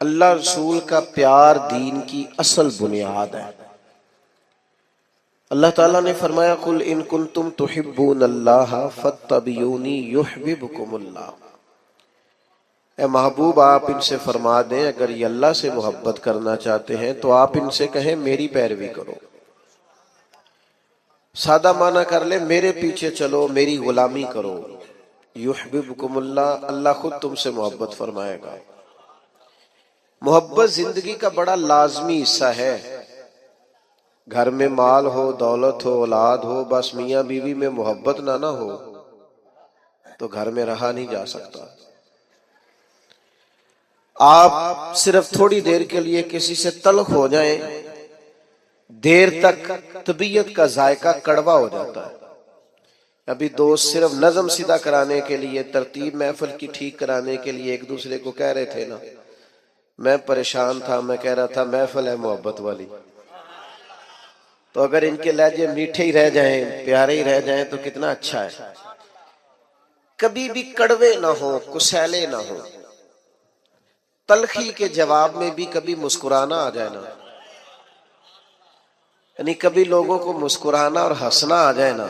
अल्लाह रसूल का प्यार दीन की असल बुनियाद है। अल्लाह ताला ने फरमाया कुल इन कुंतुम तुहिब्बूनल्लाह फत्तबिऊनी युहब्बुकुमुल्लाह। ए महबूब, आप इनसे फरमा दें अगर ये अल्लाह से मोहब्बत करना चाहते हैं तो आप इनसे कहें मेरी पैरवी करो। सादा माना कर ले, मेरे पीछे चलो, मेरी गुलामी करो। युहब्बुकुमुल्लाह, अल्लाह खुद तुमसे मोहब्बत फरमाएगा। मोहब्बत जिंदगी का बड़ा लाजमी हिस्सा है। घर में माल हो, दौलत हो, औलाद हो, बस मियाँ बीवी में मोहब्बत ना हो तो घर में रहा नहीं जा सकता। आप सिर्फ थोड़ी देर के लिए किसी से तल्ख हो जाएं, देर तक तबीयत का जायका कड़वा हो जाता है। अभी दोस्त सिर्फ नज़म सीधा कराने के लिए, तरतीब महफिल की ठीक कराने के लिए एक दूसरे को कह रहे थे ना, मैं परेशान था, मैं कह रहा था महफिल है मोहब्बत वाली, तो अगर इनके लहजे मीठे ही रह जाएं, प्यारे ही रह जाएं तो कितना अच्छा है। कभी भी कड़वे ना हो, कुसैले ना हो, तलखी के जवाब में भी कभी मुस्कुराना आ जाए ना, यानी कभी लोगों को मुस्कुराना और हंसना आ जाए ना।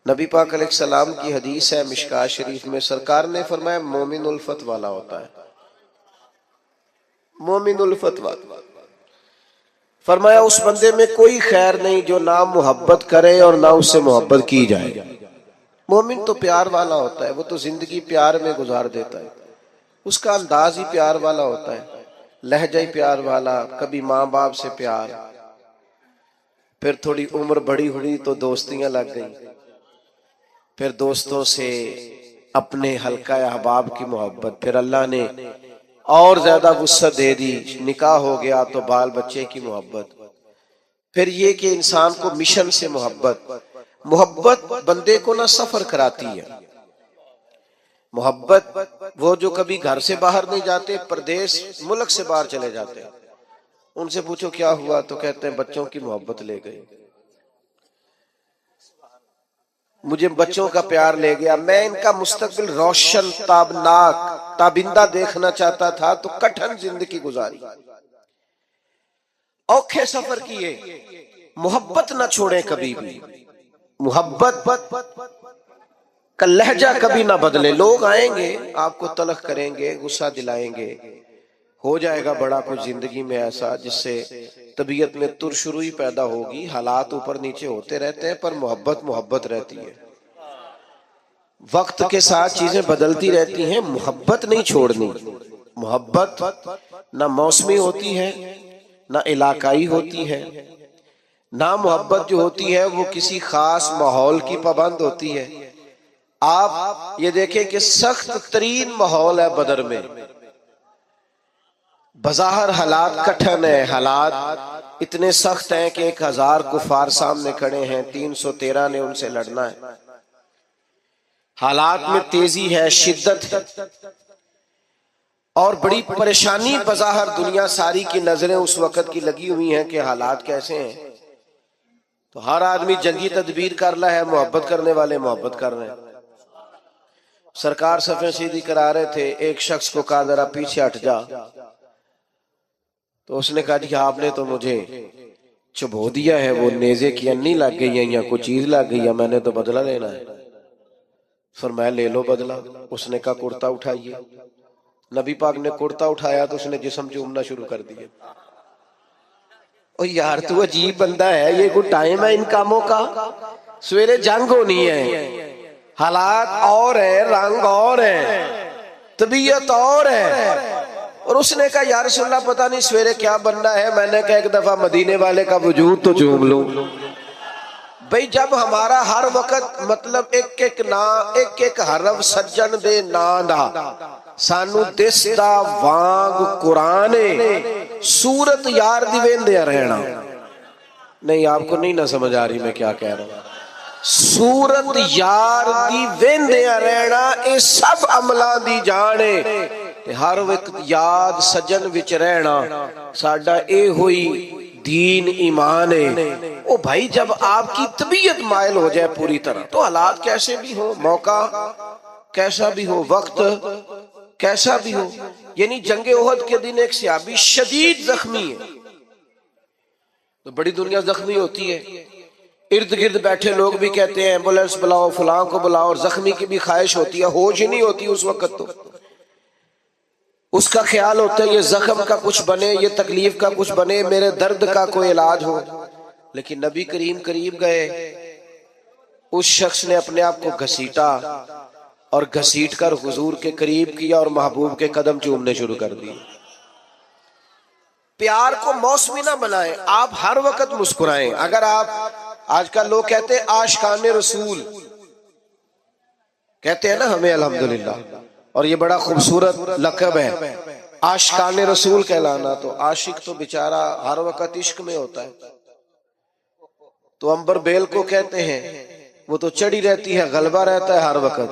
नबी पाक अलैहिस्सलाम की हदीस है मिशकात शरीफ में, सरकार ने फरमाया मोमिन उल्फत वाला होता है, मोमिन उल्फत वाला। फरमाया उस बंदे में कोई खैर नहीं जो ना मोहब्बत करे और ना उससे मोहब्बत की जाए। मोमिन तो प्यार वाला होता है, वो तो जिंदगी प्यार में गुजार देता है, उसका अंदाज ही प्यार वाला होता है, लहजा ही प्यार वाला। कभी माँ बाप से प्यार, फिर थोड़ी उम्र बड़ी हुई तो दोस्तियां लग गई, फिर दोस्तों से अपने हल्का अहबाब की मोहब्बत, फिर अल्लाह ने और ज्यादा वुसअत दे दी, निकाह हो गया तो बाल बच्चे की मोहब्बत, फिर ये कि इंसान को मिशन से मोहब्बत। मोहब्बत बंदे को ना सफर कराती है। मोहब्बत वो जो कभी घर से बाहर नहीं जाते, प्रदेश मुल्क से बाहर चले जाते हैं, उनसे पूछो क्या हुआ तो कहते हैं बच्चों की मोहब्बत ले गई, मुझे बच्चों का प्यार ले गया, मैं इनका मुस्तकबिल रोशन ताबनाक ताबिंदा देखना चाहता था तो कठिन जिंदगी गुजारी, औखे सफर किए। मोहब्बत ना छोड़े कभी भी, मोहब्बत का लहजा कभी ना बदले। लोग आएंगे आपको तलख करेंगे, गुस्सा दिलाएंगे, हो जाएगा बड़ा कुछ जिंदगी में ऐसा जिससे तबीयत में तुरशुरुई पैदा होगी, हालात ऊपर नीचे होते रहते हैं, पर मोहब्बत मोहब्बत रहती है। वक्त के साथ चीजें बदलती रहती हैं, मोहब्बत नहीं छोड़नी। मोहब्बत ना मौसमी होती है, ना इलाकाई होती है, ना मोहब्बत जो होती है वो किसी खास माहौल की पाबंद होती है। आप ये देखें कि सख्त तरीन माहौल है बदर में, बज़ाहिर हालात कठिन है, हालात इतने सख्त हैं कि 1000 कुफार सामने खड़े हैं, 313 ने उनसे लड़ना है, हालात में तेजी है, शिद्दत है और बड़ी परेशानी। बज़ाहिर दुनिया सारी की नजरें उस वक्त की लगी हुई हैं कि हालात कैसे हैं, तो हर आदमी जंगी तदबीर कर रहा है, मोहब्बत करने वाले मोहब्बत कर रहे हैं। सरकार सफ़े सीधी करा रहे थे, एक शख्स को कहा जरा पीछे हट जा, तो उसने कहा जी आपने तो मुझे चुभो दिया है, वो नेजे की अन्नी लग गई है या कोई चीज लग गई है, मैंने तो बदला लेना है। फरमाया ले लो बदला। उसने कहा कुर्ता उठाइए। नबी पाक ने कुर्ता उठाया तो उसने जिस्म चूमना शुरू कर दिया। ओ यार तू अजीब बंदा है, ये कोई टाइम है इन कामों का? सवेरे जंग होनी है, हालात और है, रंग और है, तबीयत और है, और उसने कहा यार रसूलल्लाह पता नहीं सवेरे क्या बनना है। मैंने कहा एक दफा मदीने वाले का वजूद तो चूम लूं। भाई जब हमारा हर वक्त मतलब एक एक ना एक एक हरफ सज्जन दे ना दा सानू दिसदा वांग कुराने सूरत यार दी वेंदे रहना। नहीं आपको नहीं ना समझ आ रही मैं क्या कह रहा हूं। सूरत यार दी वेंदे रहना ये सब अमलां दी जाने, हर वक्त याद सजन विच रहना साडा ए हुई दीन ईमान है। ओ भाई जब आपकी तबीयत मायल हो जाए पूरी तरह तो हालात कैसे भी हो, मौका कैसा भी हो, वक्त कैसा भी हो, यानी जंगे ओहद के दिन एक सहाबी शदीद जख्मी है, तो बड़ी दुनिया जख्मी होती है, इर्द गिर्द बैठे लोग भी कहते हैं एम्बुलेंस बुलाओ, फलां को बुलाओ, और जख्मी की भी ख्वाहिश होती है, होश ही नहीं होती उस वक्त। तो उसका ख्याल होता है ये जख्म का कुछ बने, ये तकलीफ का कुछ बने, मेरे दर्द का कोई इलाज हो। लेकिन नबी करीम करीब गए, उस शख्स ने अपने आप को घसीटा और घसीट कर हुजूर के करीब किया और महबूब के कदम चूमने शुरू कर दिए। प्यार को मौसमी ना बनाएं, आप हर वक्त मुस्कुराएं। अगर आप आजकल लोग कहते हैं आशिकाने रसूल कहते हैं ना हमें, अल्हम्दुलिल्लाह, और ये बड़ा खूबसूरत लक़ब है आशिकाने रसूल कहलाना। तो आशिक तो बेचारा हर वक्त इश्क में होता है। तो अंबर बेल को कहते हैं वो तो चढ़ी रहती है, गलबा रहता है हर वक्त,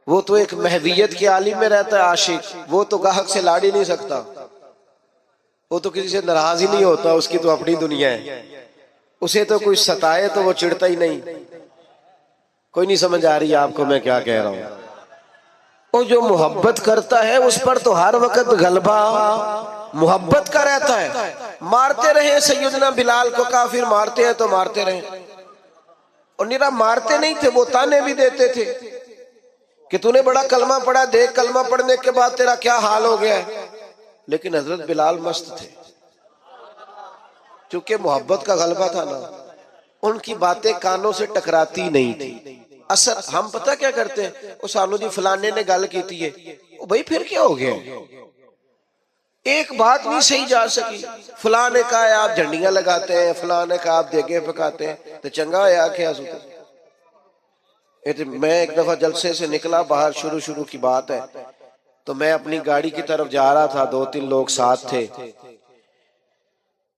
वो तो एक महवियत के आलिम में रहता है आशिक, वो तो गाहक से लाड़ ही नहीं सकता, वो तो किसी से नाराज ही नहीं होता, उसकी तो अपनी दुनिया है, उसे तो कोई सताए तो वो चिढ़ता ही नहीं। कोई नहीं समझ आ रही आपको मैं क्या कह रहा हूं। वो जो मोहब्बत करता है उस पर तो हर वक्त गलबा मोहब्बत का रहता है। मारते रहे सैयदना बिलाल को काफिर, मारते हैं तो मारते रहे, और निरा मारते नहीं थे, वो ताने भी देते थे कि तूने बड़ा कलमा पढ़ा, देख कलमा पढ़ने के बाद तेरा क्या हाल हो गया है। लेकिन हजरत बिलाल मस्त थे, क्योंकि मोहब्बत का गलबा था ना, उनकी बातें कानों से टकराती नहीं थी। असर हम पता क्या करते हैं, वो सानू जी फलाने ने गल की थी, भाई फिर क्या हो गया, एक बात नहीं सही जा सकी, फलां ने कहा आप झंडियां लगाते हैं, फलां ने कहा आप देगे पकाते हैं, तो चंगा होया क्या सुते। मैं एक दफा जलसे से निकला बाहर, शुरू की बात है, तो मैं अपनी गाड़ी की तरफ जा रहा था, 2-3 लोग साथ थे,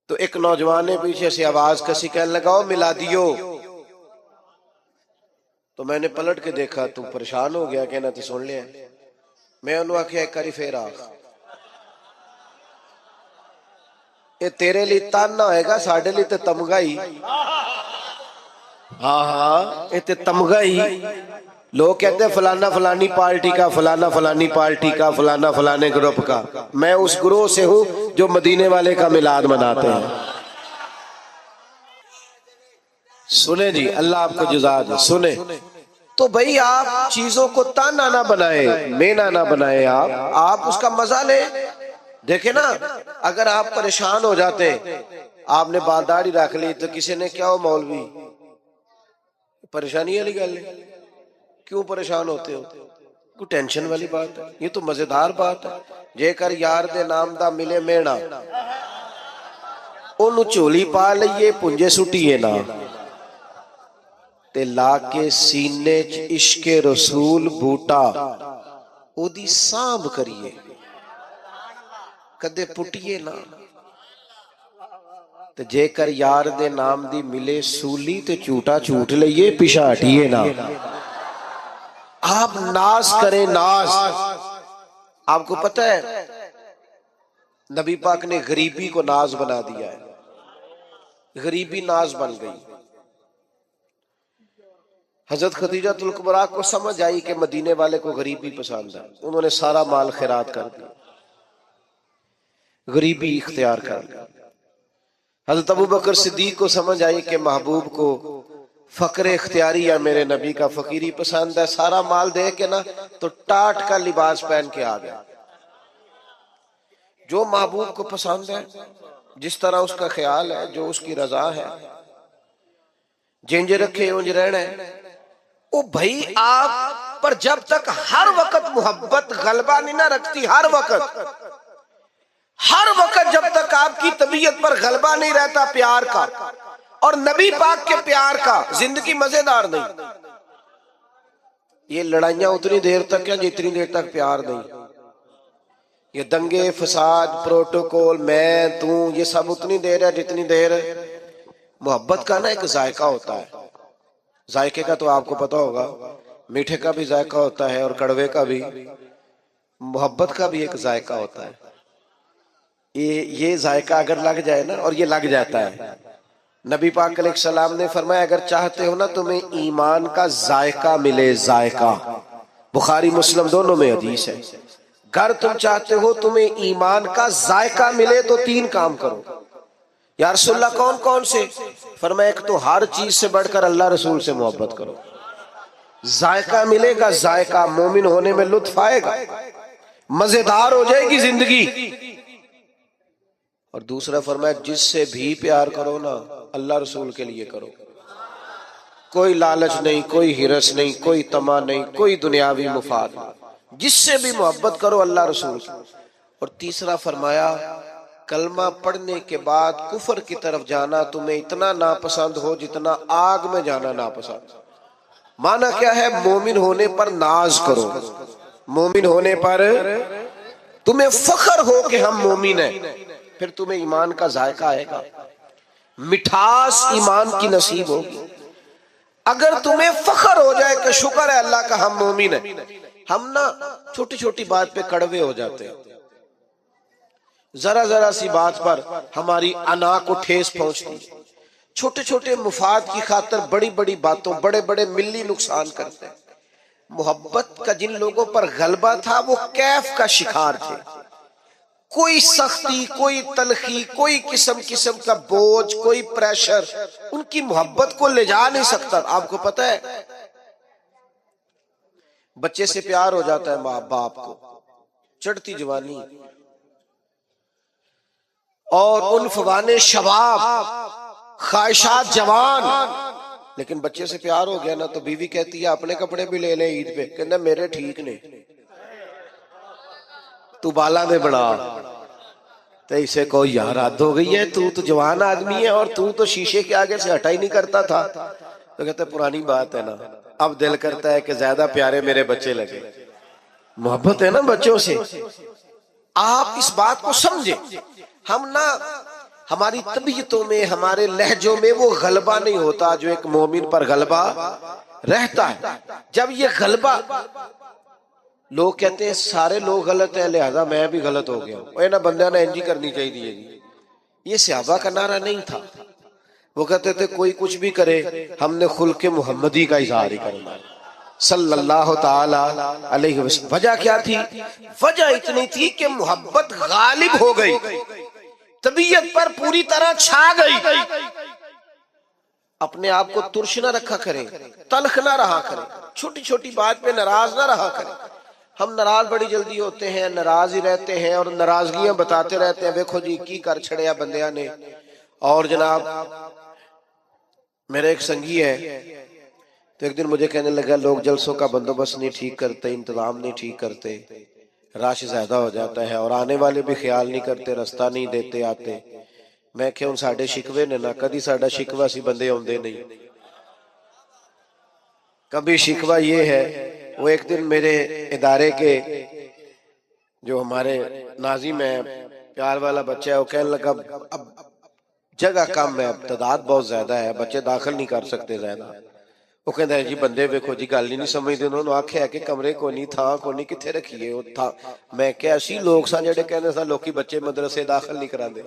तो एक नौजवान ने पीछे से आवाज कसी कहने लगा मिला दियो। तो मैंने पलट के देखा, तू परेशान हो गया, कहना तो सुन लिया। मैं उन्होंने आख्या एक बारी फिर आख, ये तेरे लिए ताना होएगा, साढ़े लिए तो तमगा ही। हाँ ये तो तमगा ही। लोग कहते हैं फलाना फलानी पार्टी का, फलाना फलानी पार्टी का, फलाना फलाने ग्रुप का। मैं उस ग्रोह से हूं जो मदीने वाले का मिलाद मनाते हैं। सुने जी, अल्लाह आपको जुज़ा दे, सुने। तो भाई आप चीजों को ताना ना बनाए, मेना ना बनाए, आप उसका मजा ले। देखे ना, अगर आप परेशान हो जाते, आपने बाल दाढ़ी रख ली, तो किसी ने क्या हो मौलवी, परेशानी वाली गल है, क्यों परेशान होते हो, कोई टेंशन वाली बात है, ये तो मजेदार बात है। जेकर यार दे नाम दा मिले मेना, ओनू झोली पा लईए, पुंजे सुटीए ना, ते ला के सीने च इश्के रसूल बूटा, ओदी सांभ करिए, कदे पुटिए ना। ते जेकर यार दे नाम दी मिले सूली, ते झूठा झूठ लईए, पिछा हटिए ना। आप नाज करें, नाज। आपको पता है नबी पाक ने गरीबी को नाज बना दिया है, गरीबी नाज बन गई। हजरत खदीजातुल कुबरा को समझ आई कि मदीने वाले को गरीबी पसंद है, उन्होंने सारा माल खैरात कर दिया, गरीबी इख्तियार कर ली। हजरत अबू बकर सिद्दीक को समझ आई कि महबूब को फकरे इख्तियारी या मेरे नबी का फकीरी पसंद है, सारा माल दे के ना तो टाट का लिबास पहन के आ गया। जो महबूब को पसंद है, जिस तरह उसका ख्याल है, जो उसकी रजा है, जिंज रखे उंज रहना है। ओ भाई आप पर जब तक हर वक्त मोहब्बत गलबा नहीं ना रखती, हर वक्त जब तक आपकी तबीयत पर गलबा नहीं रहता प्यार का और नबी पाक के प्यार का, जिंदगी मजेदार नहीं। ये लड़ाइयां उतनी देर तक है जितनी देर तक प्यार नहीं। ये दंगे फसाद प्रोटोकॉल मैं तू, ये सब उतनी देर है जितनी देर मोहब्बत का ना एक जायका होता है। जायके का तो आपको पता होगा, मीठे का भी जायका होता है और कड़वे का भी, मोहब्बत का भी एक जायका होता है। ये जायका अगर लग जाए ना, और ये लग जाता है, नबी पाक अलैहिस्सलाम ने फरमाया अगर चाहते हो ना तुम्हें ईमान का जायका मिले, जायका, बुखारी मुस्लिम दोनों में हदीस है, अगर तुम चाहते हो तुम्हें ईमान का जायका मिले तो 3 काम करो। या रसूलल्लाह कौन कौन से? फरमाया एक तो हर चीज से बढ़कर अल्लाह रसूल से मोहब्बत करो, जायका मिलेगा, जायका मोमिन होने में लुत्फ आएगा, मजेदार हो जाएगी जिंदगी। और दूसरा फरमाया जिससे भी प्यार करो ना अल्लाह रसूल के लिए करो, कोई लालच नहीं, कोई हिरस नहीं, कोई तमा नहीं, कोई दुनियावी मुफाद नहीं, जिससे भी मोहब्बत करो अल्लाह रसूल। और तीसरा फरमाया कलमा पढ़ने के बाद कुफर की तरफ जाना तुम्हें इतना नापसंद हो जितना आग में जाना नापसंद। माना क्या है? मोमिन होने पर नाज करो, मोमिन होने पर तुम्हें फख्र हो कि हम मोमिन हैं, फिर तुम्हें ईमान का जायका आएगा, मिठास ईमान की नसीब होगी। अगर तुम्हें फख्र हो जाए कि शुक्र है अल्लाह का हम मोमिन हैं, हम ना छोटी छोटी बात पे कड़वे हो जाते हैं, जरा जरा सी बात पर हमारी अना को ठेस पहुंचती, छोटे छोटे मुफाद की खातर बड़ी बड़ी बातों बड़े बड़े मिली नुकसान करते हैं। मोहब्बत का जिन लोगों पर गलबा था वो कैफ का शिकार थे, कोई सख्ती, कोई तलखी, कोई किस्म का बोझ, कोई प्रेशर उनकी मोहब्बत को ले जा नहीं सकता। आपको पता है बच्चे से प्यार हो जाता है माँ बाप को, चढ़ती जवानी और उन फवाने शबाब ख्वाहिशात जवान, लेकिन बच्चे से प्यार हो गया ना तो बीवी कहती है अपने कपड़े भी ले ले ईद पे, कहना मेरे ठीक ने, तू बाला में बड़ा। तो इसे को यार हद हो गई है, तू तो जवान आदमी है और तू तो शीशे के आगे से हटा ही नहीं करता था। तो कहते पुरानी बात है ना, अब दिल करता है कि ज्यादा प्यारे मेरे बच्चे लगे। मोहब्बत है ना बच्चों से। आप इस बात को समझे, हम ना हमारी तबीयतों में, हमारे लहजों में वो गलबा नहीं होता जो एक मोमिन पर गलबा रहता है। जब ये गलबा, लोग कहते हैं सारे लोग गलत हैं लिहाजा मैं भी गलत हो गया, और ना बंदा ना इंजी करनी चाहिए जी, ये सहाबा का नारा नहीं था। वो कहते थे कोई कुछ भी करे हमने खुल्के मुहम्मदी का इजहार ही करना है सल्लल्लाहु ताला अलैहि वसल्लम। वजह क्या थी? वजह इतनी थी कि मोहब्बत गालिब हो गई, तबीयत पर पूरी तरह छा गई। अपने आप को तुर्श न रखा करें, तलख ना रहा करें, छोटी छोटी बात पे नाराज ना रहा करें। हम नाराज बड़ी जल्दी होते हैं, नाराज ही रहते हैं और नाराजगियां बताते रहते हैं, देखो जी की कर छड़िया बंदिया ने। और जनाब मेरे एक संगी है, तो एक दिन मुझे कहने लगा लोग जलसों का बंदोबस्त नहीं ठीक करते, इंतजाम नहीं ठीक करते, रश ज्यादा हो जाता है और आने वाले भी ख्याल नहीं करते, रास्ता नहीं देते आते। मैं क्या साडे शिकवे ने ना, कभी साडा शिकवा सी बंदे आउंदे नहीं, कभी शिकवा ये है। वो एक दिन मेरे इदारे के जो हमारे नाजिम है, प्यार वाला बच्चा है, वो कहने लगा अब जगह कम है, तादाद बहुत ज्यादा है, बच्चे दाखिल नहीं कर सकते ज्यादा। वो कहता है जी बंदे वेखो जी गल ही नहीं समझते, उन्होंने आख्या कि कमरे को नहीं, थां को नहीं, किथे रखिए वो था। मैं क्या असी लोग सा जेडे कहने सा लोकी बच्चे मदरसे दाखिल नहीं कराते।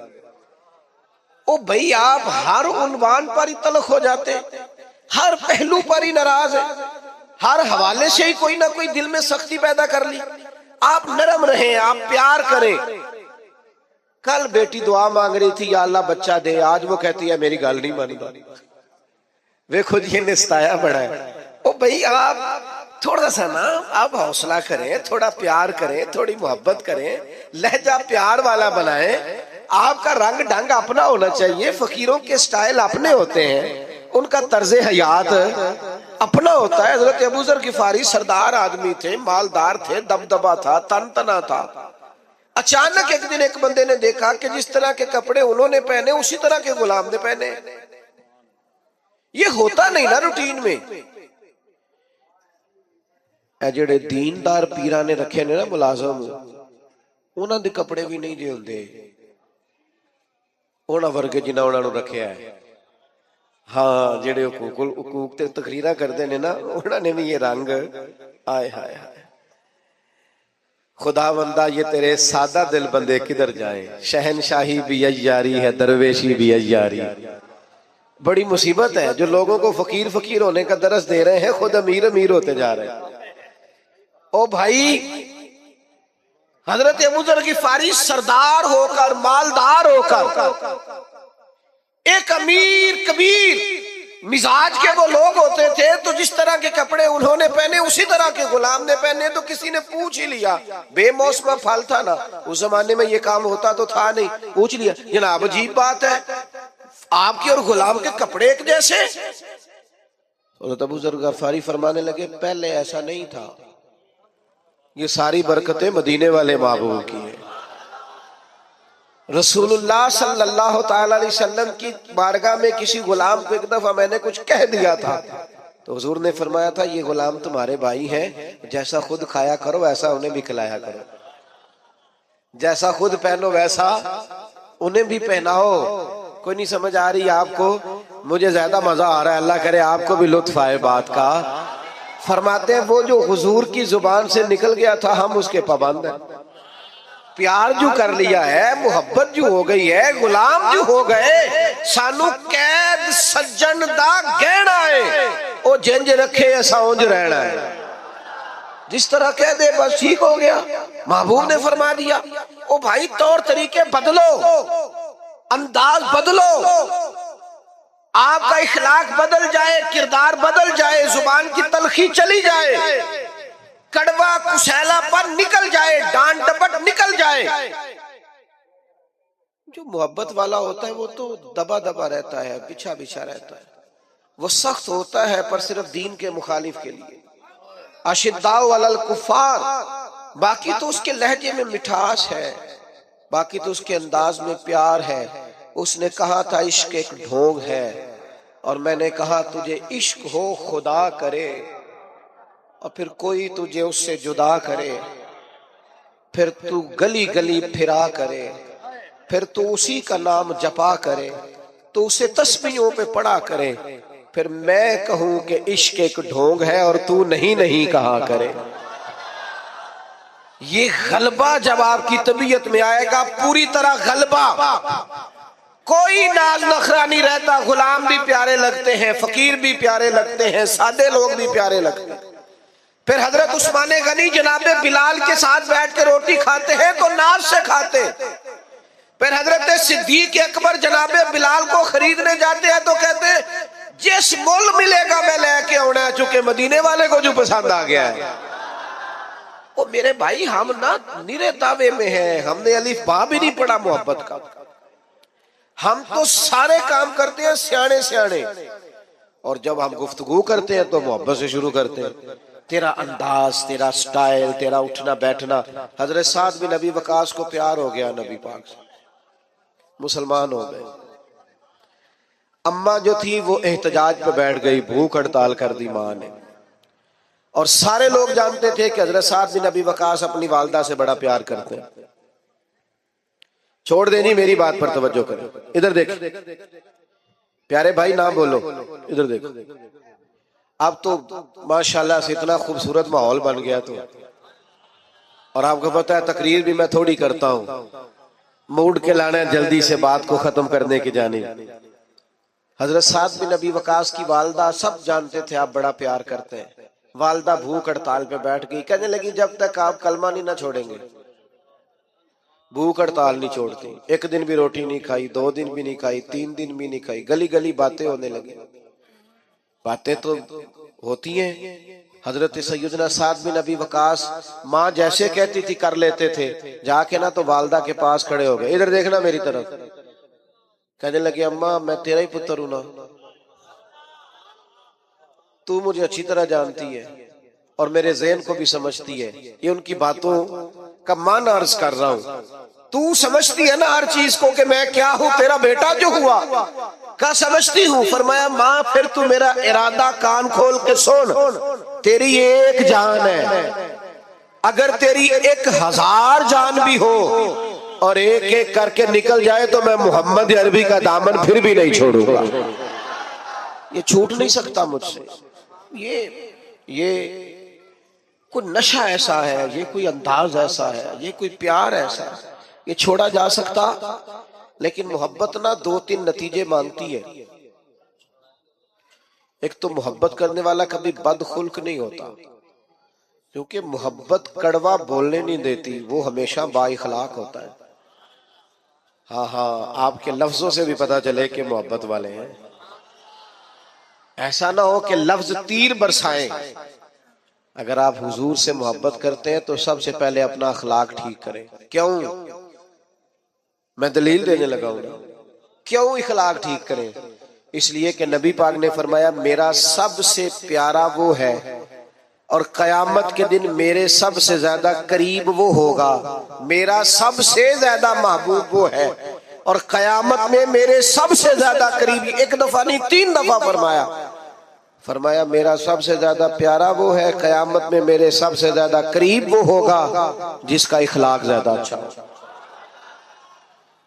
ओ भाई आप हर उन्वान पर ही तलख हो जाते, हर पहलू पर ही नाराज है, हर हवाले से ही कोई ना कोई दिल में सख्ती पैदा कर ली। आप नरम रहें, आप प्यार करें। कल बेटी दुआ मांग रही थी या अल्लाह बच्चा दे, आज वो कहती है मेरी गल नहीं मानता। देखो जी ये निस्ताया बड़ा है। ओ भाई आप थोड़ा सा ना आप हौसला करें, थोड़ा प्यार करें, थोड़ी मोहब्बत करें, लहजा प्यार वाला बनाएं। आपका रंग ढंग अपना होना चाहिए, फकीरों के स्टाइल अपने होते हैं, उनका तर्जे हयात अपना होता है। हजरत अबू जर गिफारी सरदार आदमी थे, मालदार थे, दबदबा था, तनतना था। अचानक एक दिन एक बंदे ने देखा कि जिस तरह के कपड़े उन्होंने पहने उसी तरह के गुलाम ने पहने। ये होता नहीं ना रूटीन में। जेड़े दीनदार पीरा ने रखे ने ना मुलाजम, उन्होंने दे कपड़े भी नहीं जे हुंदे उन्होंने वर्गे जिन्ना उन्होंने रखा है। हाँ जेड़े हुकूक ते तकरीरा करते ने ना, उन्होंने भी ये रंग आए हाय हाय। खुदा बंदा ये तेरे सादा दिल बंदे किधर जाए, शहनशाही भी अय्यारी है, दरवेशी भी अय्यारी। बड़ी मुसीबत है जो लोगों को फकीर फकीर होने का दरस दे रहे हैं, खुद अमीर अमीर होते जा रहे हैं। ओ भाई हजरत अबू जर गिफारी सरदार होकर, मालदार होकर, एक अमीर कबीर मिजाज के वो लोग होते थे, तो जिस तरह के कपड़े उन्होंने पहने उसी तरह के गुलाम ने पहने। तो किसी ने पूछ ही लिया, बेमौसमा फल था ना, उस जमाने में ये काम होता तो था नहीं, पूछ लिया जनाब अजीब बात है, आपके और गुलाम के कपड़े एक जैसे। तो अबू जर गफारी फरमाने लगे, पहले ऐसा नहीं था, ये सारी बरकतें मदीने वाले महबूब की है। रसूलुल्लाह सल्लल्लाहु ताला अलैहि वसल्लम की बारगाह में किसी गुलाम को एक दफा मैंने कुछ कह दिया था, तो हुजूर ने फरमाया था, ये गुलाम तुम्हारे भाई हैं, जैसा खुद खाया करो वैसा उन्हें भी खिलाया करो, जैसा खुद पहनो वैसा उन्हें भी पहनाओ। कोई नहीं समझ आ रही आपको? मुझे ज्यादा मजा आ रहा है, अल्लाह करे आपको भी लुत्फ आए बात का। फरमाते हैं वो जो हुजूर की जुबान से निकल गया था हम उसके पाबंद हैं। प्यार जो कर लिया है, मुहब्बत जो हो गई है, गुलाम जो हो गए, सानू कैद सज्जन दा गहना है, ओ जिंज रखे ऐसा उंज रहना है, जिस तरह कह दे बस ठीक हो गया। महबूब ने फरमा दिया, ओ भाई तौर तरीके बदलो, अंदाज बदलो, आपका इखलाक बदल जाए, किरदार बदल जाए, जुबान की तलखी चली जाए, कड़वा कुशैलापन निकल जाए, डांट डपट निकल जाए। जो मोहब्बत वाला होता है वो तो दबा दबा रहता है, बिछा बिछा रहता है, वो सख्त होता है पर सिर्फ दीन के मुखालिफ के लिए। अशिद्दाउ अलल कुफ्फार, बाकी तो उसके लहजे में मिठास है, बाकी तो उसके अंदाज में प्यार है। उसने कहा था इश्क एक ढोंग है, और मैंने कहा तुझे इश्क हो खुदा करे, और फिर कोई तुझे उससे जुदा करे, फिर तू गली गली फिरा करे, फिर तू उसी का नाम जपा करे, तो उसे तस्बीहों पे पढ़ा करे, फिर मैं कहूं कि इश्क एक ढोंग है और तू नहीं नहीं कहा करे। ये गलबा जब आपकी तबीयत में आएगा, पूरी तरह गलबा, कोई नाज नखरा नहीं रहता, गुलाम भी प्यारे लगते हैं, फकीर भी प्यारे लगते हैं, सादे लोग भी प्यारे लगते हैं। फिर हजरत उस्माने गनी जनाबे बिलाल के साथ बैठ के रोटी खाते हैं तो नाज से खाते। फिर हजरत सिद्दीक अकबर जनाबे बिलाल को खरीदने जाते हैं तो कहते हैं जिस मोल मिलेगा मैं लेके आना है, चूंकि मदीने वाले को जो पसंद आ गया है। वो मेरे भाई हम ना निरे दावे में हैं, हमने अलिफ बा भी नहीं पढ़ा मोहब्बत का, हम तो सारे काम करते हैं सियाने सियाने, और जब हम गुफ्तगू करते हैं तो मोहब्बत से शुरू करते हैं। तेरा अंदाज, तेरा स्टाइल, तेरा उठना बैठना। हजरत साद बिन नबी वकास को प्यार हो गया नबी पाक से, मुसलमान हो गए। अम्मा जो थी वो एहतजाज पे बैठ गई, भूख हड़ताल कर दी माँ ने, और सारे लोग जानते थे कि हजरत साद बिन नबी वकास अपनी वालदा से बड़ा प्यार करते हैं। छोड़ देनी, मेरी बात पर तवज्जो करें, इधर देख प्यारे भाई, ना बोलो, इधर देखो। अब तो माशाल्लाह से इतना खूबसूरत माहौल बन गया, तो और आपको पता है तकरीर भी मैं थोड़ी करता हूँ, मूड के लाना जल्दी से बात को खत्म करने की जानी। हजरत साद बिन नबी वकास की वालदा सब जानते थे आप बड़ा प्यार करते हैं। वालदा भूख हड़ताल पे बैठ गई, कहने लगी जब तक आप कलमा नहीं ना छोड़ेंगे भूख हड़ताल नहीं छोड़ती। एक दिन भी रोटी नहीं खाई, 2 दिन भी नहीं खाई, 3 दिन भी नहीं खाई। गली गली बातें होने लगी। बातें तो होती हैं। हजरत सैयदना साद बिन नबी वकास माँ जैसे कहती थी कर लेते थे। जाके ना तो वालदा के पास खड़े हो गए, इधर देखना मेरी तरफ। कहने लगे अम्मा मैं तेरा ही पुत्र हूं ना, तू मुझे अच्छी तरह जानती है और मेरे ज़हन को भी समझती है। ये उनकी बातों का मान अर्ज कर रहा हूं। तू समझती है ना हर चीज को कि मैं क्या हूं, तेरा बेटा जो हुआ का समझती हूं। फरमाया माँ फिर तू मेरा इरादा कान खोल के सुन, तेरी एक जान है, अगर तेरी 1000 जान भी हो और एक एक करके निकल जाए तो मैं मोहम्मद अरबी का दामन फिर भी नहीं छोड़ूंगा। ये छूट नहीं सकता मुझसे। ये कोई नशा ऐसा है, ये कोई अंदाज ऐसा है, ये कोई प्यार ऐसा है, ये छोड़ा जा सकता। लेकिन मोहब्बत ना 2-3 नतीजे मांगती है। एक तो मोहब्बत करने वाला कभी बदखुल्क नहीं होता, क्योंकि मोहब्बत कड़वा बोलने नहीं देती, वो हमेशा बाइखलाक होता है। हाँ हाँ, आपके लफ्जों से भी पता चले कि मोहब्बत वाले हैं। ऐसा ना हो कि लफ्ज तीर बरसाएं। अगर आप हुजूर से मोहब्बत करते हैं तो सबसे पहले अपना अखलाक ठीक करें। क्यों? मैं दलील देने लगा हूं। क्यों अखलाक ठीक करें? इसलिए कि नबी पाक ने फरमाया मेरा सबसे प्यारा वो है और कयामत के दिन मेरे सबसे ज्यादा करीब वो होगा। मेरा सबसे ज्यादा महबूब वो है और कयामत में मेरे सबसे ज्यादा करीब, एक दफा नहीं 3 दफा फरमाया मेरा सबसे ज्यादा प्यारा वो है, कयामत में मेरे सबसे ज्यादा करीब वो होगा जिसका इखलाक ज्यादा अच्छा हो।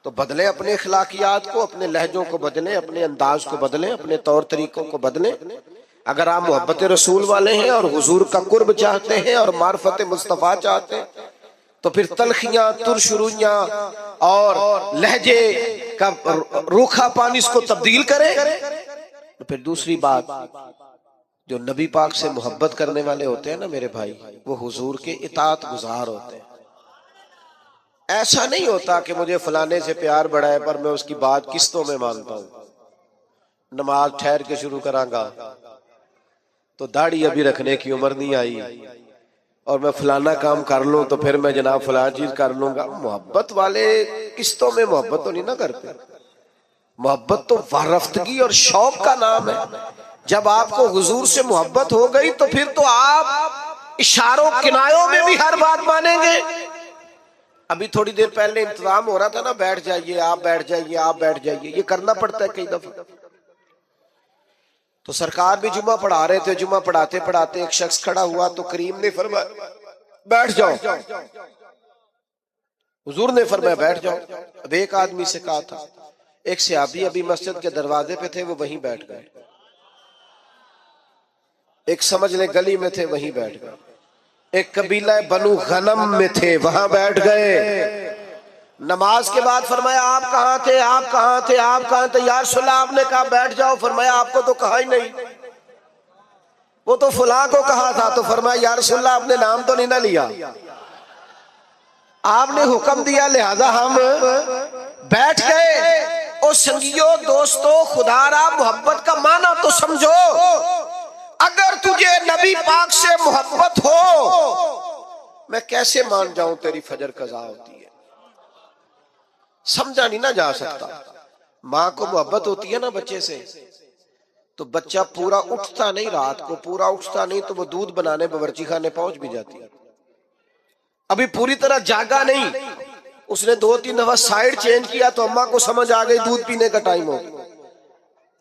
तो बदले अपने इखलाकियात को, अपने लहजों को बदलें, अपने अंदाज को बदलें, अपने तौर तरीकों को बदलें। अगर आप मोहब्बत रसूल वाले हैं और हुजूर का कुर्ब चाहते हैं और मार्फत मुस्तफा चाहते हैं तो फिर तलखियां, तुरशुरुइयां और लहजे का रूखा पानी इसको तब्दील करें। तो फिर दूसरी बात, जो नबी पाक से मोहब्बत करने वाले होते हैं ना मेरे भाई, वो हुजूर के इताअत गुजार होते हैं। ऐसा नहीं होता कि मुझे फलाने से प्यार बढ़ा है पर मैं उसकी बात किस्तों में मानता हूं। नमाज ठहर के शुरू करांगा तो दाढ़ी अभी रखने की उम्र नहीं आई और मैं फलाना काम कर लूं तो फिर मैं जनाब फलाना चीज कर लूंगा। मोहब्बत वाले किस्तों में मोहब्बत तो नहीं ना करते। मोहब्बत तो वारफ्तगी और शौक का नाम है। जब आपको हुजूर से मोहब्बत हो गई तो फिर तो आप इशारों किनायों में भी हर बात मानेंगे। अभी थोड़ी देर पहले इंतजाम हो रहा था ना, बैठ जाइए आप, बैठ जाइए आप, बैठ जाइए, ये करना पड़ता है कई दफा। तो सरकार भी जुमा पढ़ा रहे थे, जुमा पढ़ाते पढ़ाते एक शख्स खड़ा हुआ तो करीम ने फरमाया बैठ जाओ। हुजूर ने फरमाया बैठ जाओ। अब एक आदमी से कहा था, एक सहाबी अभी मस्जिद के दरवाजे पे थे, वो वहीं बैठ गए। एक समझ ले गली में थे, वहीं बैठ गए। एक कबीला बनु गनम में थे, वहां बैठ गए। नमाज के बाद फरमाया आप कहां थे, आप कहां थे, आप कहां थे? यार सुल्ला आपने कहा बैठ जाओ। फरमाया आपको तो कहा ही नहीं, वो तो फुला को कहा था। तो फरमाया यार सुल्ला आपने नाम तो नहीं ना लिया, आपने हुक्म दिया लिहाजा हम बैठ गए। ओ संगियो दोस्तों, खुदारा मोहब्बत का माना तो समझो। अगर तुझे नबी पाक से मोहब्बत हो, मैं कैसे मान जाऊं तेरी फजर कज़ा होती है? समझा नहीं ना जा सकता। माँ को मोहब्बत होती है ना बच्चे से, तो बच्चा पूरा उठता नहीं, रात को पूरा उठता नहीं तो वो दूध बनाने बावर्ची खाने पहुंच भी जाती है। अभी पूरी तरह जागा नहीं, उसने 2-3 दफा साइड चेंज किया तो अम्मा को समझ आ गई दूध पीने का टाइम हो।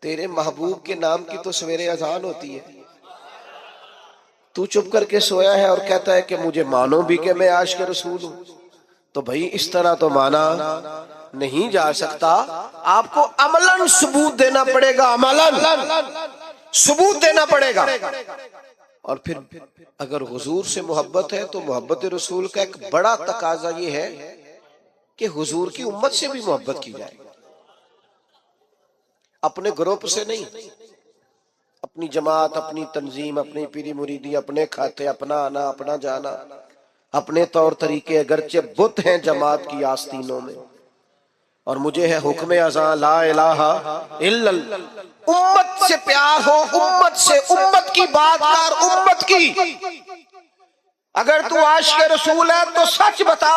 तेरे महबूब के नाम की तो सवेरे अजान होती है, तू चुप करके सोया है और कहता है कि मुझे मानो भी कि मैं आशिक रसूल हूं। तो भाई इस तरह तो माना नहीं जा सकता। आपको अमलन सबूत देना पड़ेगा, अमलन सबूत देना पड़ेगा। और फिर अगर हुजूर से मोहब्बत है तो मोहब्बत रसूल का एक बड़ा तकाजा ये है कि हुजूर की उम्मत से भी मोहब्बत की जाए। अपने ग्रुप से नहीं, अपनी जमात, अपनी तंजीम, अपनी पीरी मुरीदी, अपने खाते, अपना आना, अपना जाना, अपने तौर तरीके, अगरचे बुत हैं जमात की आस्तीनों में और मुझे है हुक्म अज़ां ला इलाहा इल्लल्लाह। उम्मत से प्यार हो, उम्मत से, उम्मत की बात कर, उम्मत की। अगर तू आशिक रसूल है तो सच बता,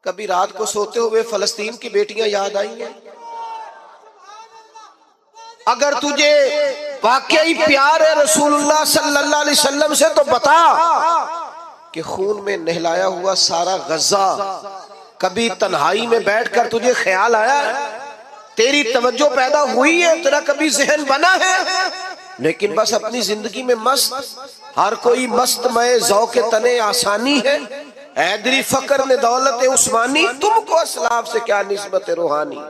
कभी रात को सोते हुए फलस्तीन की बेटियां याद आई हैं? अगर तुझे वाकई प्यार है रसूलुल्लाह सल्लल्लाहु अलैहि वसल्लम से तो बता कि खून में नहलाया हुआ सारा गज़ा कभी तन्हाई में बैठकर तुझे ख्याल आया है? तेरी तवज्जो पैदा हुई है, तेरा कभी ज़हन बना है? लेकिन बस अपनी जिंदगी में मस्त, हर कोई मस्त मय ज़ौक़े तने आसानी है। हैदरी फकर ने दौलत उस्मानी, तुमको असलाफ से क्या निस्बत रूहानी।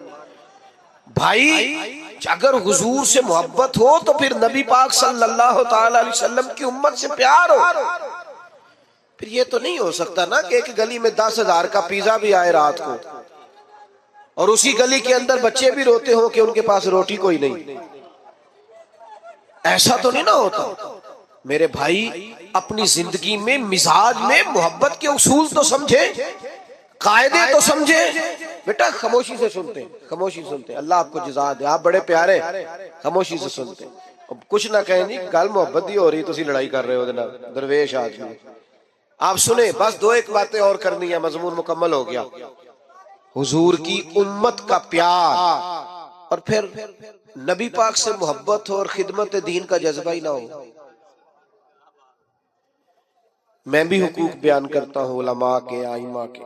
भाई अगर हुजूर से मोहब्बत हो तो फिर नबी पाक सल्लल्लाहु ताला अलैहि वसल्लम की उम्मत से प्यार हो। फिर ये तो नहीं हो सकता ना कि एक गली में 10,000 का पिज्जा भी आए रात को और उसी गली के अंदर बच्चे भी रोते हो कि उनके पास रोटी कोई नहीं। ऐसा तो नहीं ना होता मेरे भाई। अपनी जिंदगी में मिजाज में मोहब्बत के उसूल तो समझे, कायदे तो समझे। बेटा खामोशी से सुनते, खामोशी सुनते, अल्लाह आपको जज़ा दे, आप बड़े प्यारे, खामोशी से सुनते। अब कुछ ना कहें जी, गल मोहब्बत ही हो रही, तुसी लड़ाई कर रहे हो दरवेश आदमी। आप सुने, बस दो एक बातें और करनी है, मजमून मुकम्मल हो गया। हुजूर की उम्मत का प्यार और फिर नबी पाक से मोहब्बत हो और खिदमत दीन का जज्बा ही ना हो। मैं भी हुकूक बयान करता हूँ उलमा के, आइमा के,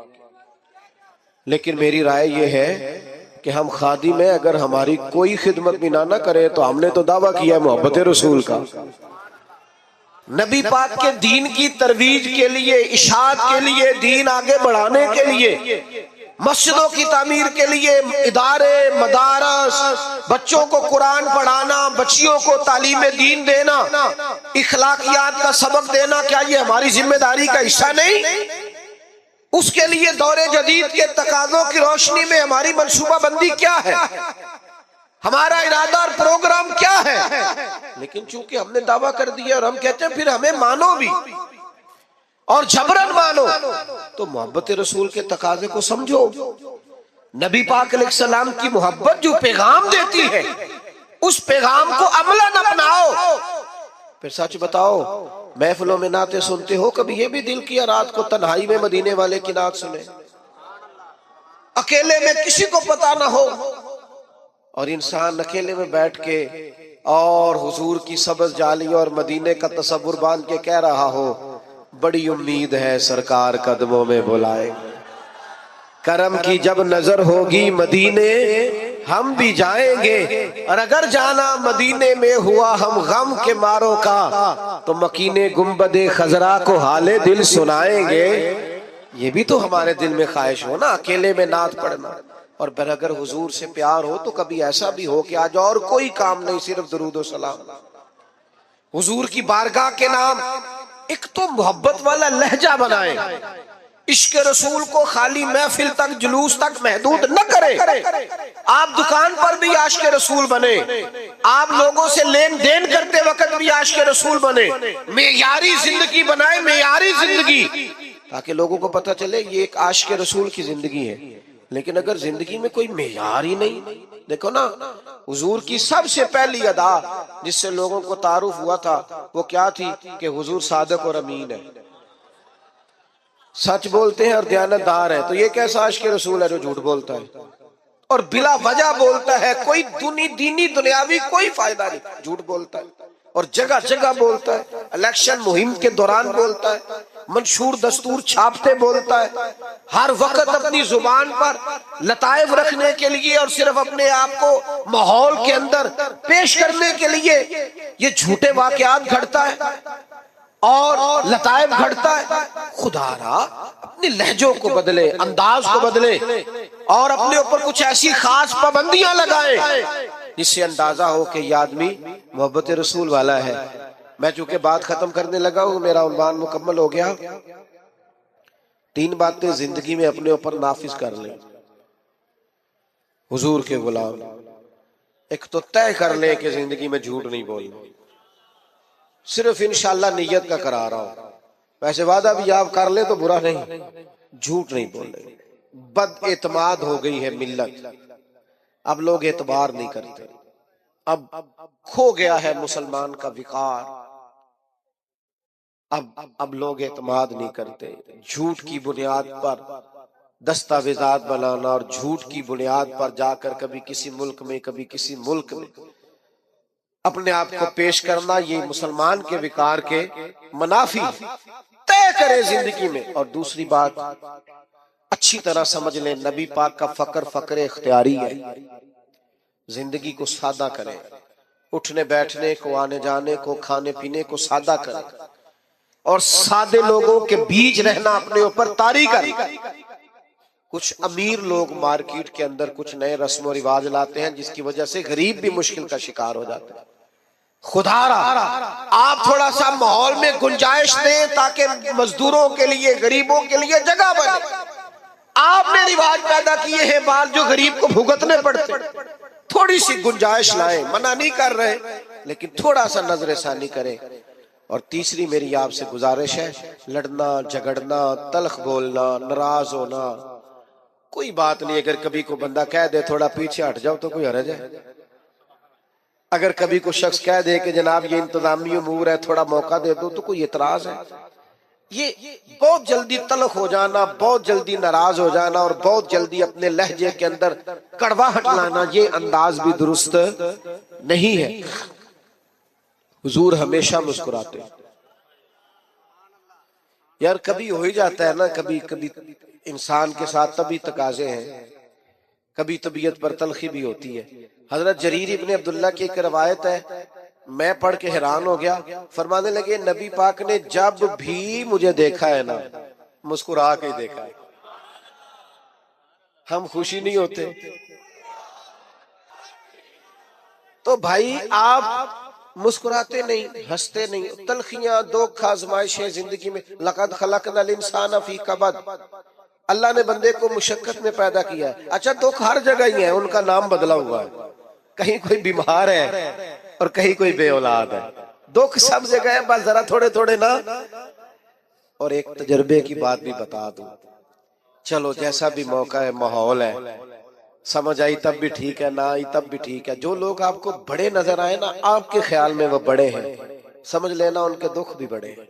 लेकिन मेरी राय यह है कि हम खादिम में अगर हमारी कोई खिदमत भी ना करे तो हमने तो दावा किया मोहब्बत रसूल का। नबी पाक के दीन की तरवीज के लिए, इशाअत के लिए, दीन आगे बढ़ाने के लिए, मस्जिदों की तामीर के लिए, इदारे, मदारस, बच्चों को कुरान पढ़ाना, बच्चियों को तालीम दीन देना, इखलाकियात का सबक देना, क्या ये हमारी जिम्मेदारी का हिस्सा नहीं? उसके लिए दौरे जदीद के तकाज़ों की रोशनी में हमारी मंसूबाबंदी क्या है, हमारा इरादा और प्रोग्राम क्या है? लेकिन चूंकि हमने दावा कर दिया और हम कहते हैं फिर हमें मानो भी और जबरन मानो, तो मोहब्बत रसूल के तकाजे को समझो। नबी पाक अलैहिस्सलाम की मोहब्बत जो पैगाम देती है, उस पैगाम को अमलन अपनाओ। फिर सच बताओ, महफिलों में नाते सुनते हो, कभी ये भी दिल किया रात को तन्हाई में मदीने वाले की नात सुने, अकेले में किसी को पता ना हो, और इंसान अकेले में बैठ के और हुजूर की सब्ज़ जाली और मदीने का तसव्वुर बांध के कह रहा हो, बड़ी उम्मीद है सरकार कदमों में बुलाए, करम की जब नजर होगी मदीने हम भी जाएंगे, और अगर जाना मदीने में हुआ हम गम के मारों का, तो मकीने गुंबदे खजरा को हाले दिल सुनाएंगे। ये भी तो हमारे दिल में ख्वाहिश हो ना, अकेले में नात पढ़ना। और फिर अगर हुजूर से प्यार हो तो कभी ऐसा भी हो कि आज और कोई काम नहीं, सिर्फ दरूद और सलाम, हुजूर की बारगाह के नाम। एक तो मोहब्बत वाला लहजा बनाए, इश्क रसूल को खाली महफिल तक, जुलूस तक महदूद न करे। आप दुकान पर भी आशिक रसूल बने, आप लोगों से लेन देन करते वक्त भी आशिक रसूल बने, मेयारी जिंदगी बनाए, मेयारी जिंदगी, ताकि लोगों को पता चले ये एक आशिक रसूल की जिंदगी है। लेकिन अगर जिंदगी में कोई मेयार ही नहीं, देखो ना, हुजूर की सबसे पहली अदा जिससे लोगों को तारुफ हुआ था वो क्या थी कि हुजूर सादिक और अमीन है, सच बोलते हैं और दयानतदार है। तो ये कैसा आशिक रसूल है जो झूठ बोलता है और बिला वजह बोलता है, कोई दीनी दुनियावी कोई फायदा नहीं, झूठ बोलता है और जगह जगह बोलता है, इलेक्शन मुहिम के दौरान बोलता है, मंशूर दस्तूर छापते बोलता है, हर वक्त अपनी जुबान पर लताइफ रखने के लिए और सिर्फ अपने आप को माहौल के अंदर पेश करने के लिए ये झूठे वाकयात घड़ता है और लताइफ घड़ता है। खुदारा अपने लहजों को बदले, अंदाज को बदले और अपने ऊपर कुछ ऐसी खास पाबंदियां लगाए जिससे अंदाजा हो कि ये आदमी मोहब्बत रसूल वाला है। मैं चूंकि बात खत्म करने लगा हूं, मेरा उन्वान मुकम्मल हो गया। 3 बातें जिंदगी में अपने ऊपर नाफिज कर लें हुजूर के गुलाम। एक तो तय कर लें कि जिंदगी में झूठ नहीं बोलना, सिर्फ इंशाल्लाह नियत का करा रहा हूं, वैसे वादा भी आप कर ले तो बुरा नहीं, झूठ नहीं बोले। बद एतमाद हो गई है मिल्लत, अब लोग एतबार नहीं करते, अब खो गया है मुसलमान का विकार, अब लोग एतमाद नहीं करते। झूठ की बुनियाद पर दस्तावेजात बनाना और झूठ की बुनियाद पर जाकर कभी किसी मुल्क में कभी किसी मुल्क में अपने आप को पेश करना, ये मुसलमान के विकार के मुनाफी। तय करे जिंदगी में। और दूसरी बात अच्छी तरह समझ लें, नबी पाक का फक्र इख्तियारी है। जिंदगी को सादा करें, उठने बैठने को, आने जाने को, खाने पीने को सादा करें और सादे लोगों के बीच रहना अपने ऊपर तारी करें। कुछ अमीर लोग मार्केट के अंदर कुछ नए रस्म और रिवाज लाते हैं जिसकी वजह से गरीब भी मुश्किल का शिकार हो जाते हैं। खुदारा आप थोड़ा सा माहौल में गुंजाइश दें ताकि मजदूरों के लिए, गरीबों के लिए जगह बने। आपने रिवाज पैदा किए हैं बाल जो गरीब को भुगतने पड़ते, थोड़ी सी गुंजाइश लाएं। मना नहीं कर रहे, लेकिन थोड़ा सा नजर सानी करें। और तीसरी मेरी आपसे गुजारिश है, लड़ना झगड़ना, तल्ख बोलना, नाराज होना कोई बात नहीं। अगर कभी को बंदा कह दे थोड़ा पीछे हट जाओ तो कोई हर्ज है। अगर कभी को शख्स कह दे कि जनाब ये इंतजामी उमूर है थोड़ा मौका दे दो तो कोई इतराज है। ये बहुत जल्दी तल्ख हो जाना, बहुत जल्दी नाराज हो जाना और बहुत जल्दी अपने लहजे के अंदर कड़वाहट लाना, ये अंदाज भी दुरुस्त नहीं है। हुजूर हमेशा मुस्कुराते। यार कभी हो ही जाता है ना, कभी कभी इंसान के साथ तभी तकाजे हैं, कभी तबीयत पर तलखी भी होती है। हजरत जरीर इब्ने अब्दुल्ला की एक रवायत है, मैं पढ़ के हैरान हो गया। फरमाने लगे नबी पाक ने जब भी मुझे देखा है ना, मुस्कुरा के देखा है। हम खुशी नहीं होते तो भाई आप मुस्कुराते नहीं, हंसते नहीं। तलखियां, दुख, आजमाइशें जिंदगी में। लक़द खलक़नल इंसान फी कबद, अल्लाह ने बंदे को मुशक्कत में पैदा किया है। अच्छा दुख हर जगह ही है, उनका नाम बदला हुआ है। कहीं कोई बीमार है और कहीं कोई बेऔलाद है। दुख सब जगह है, बस जरा थोड़े थोड़े ना। और एक तजर्बे की बात भी बता दूं, चलो जैसा भी मौका है, माहौल है, समझ आई तब भी ठीक है, ना आई तब भी ठीक है। जो लोग आपको बड़े नजर आए ना, आपके ख्याल में वो बड़े हैं, समझ लेना उनके दुख भी बड़े हैं।